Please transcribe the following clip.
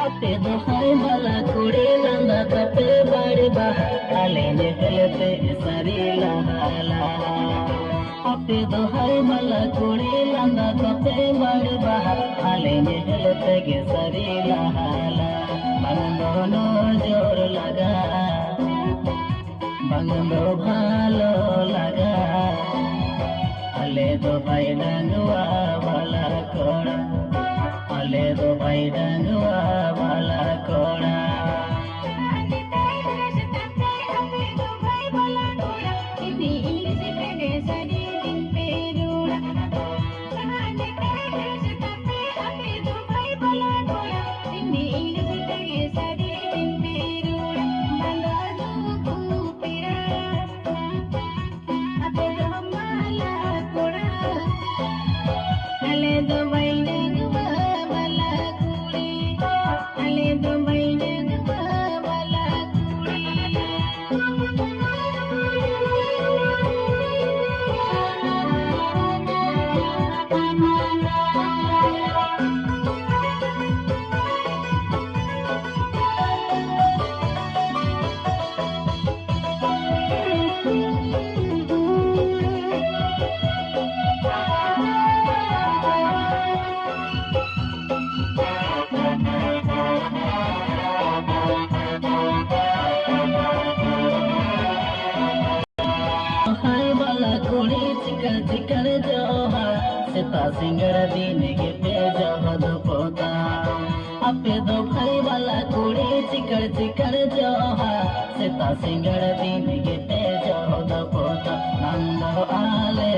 मला कुड़ी लंदा तपे बड़ी बहा आलेने हेलते सरीला हाला अपे दोहाई मला कुड़ी लंदा तपे बड़ी बहा आलेने हेलते के सरीला हाला बंदो जोर लगा बंदो भालो लगा अले दो भाई डंगवा वाला कोड़ा अले दो भाई डंगवा वाला कोड़ा चिकन जोहा सीता सिंगर दिन के पे जहद पोता अपे दो भाई वाला कुड़ी चिकन जोहा सीता सिंगर दिन के पे जहद पोता नंदो आले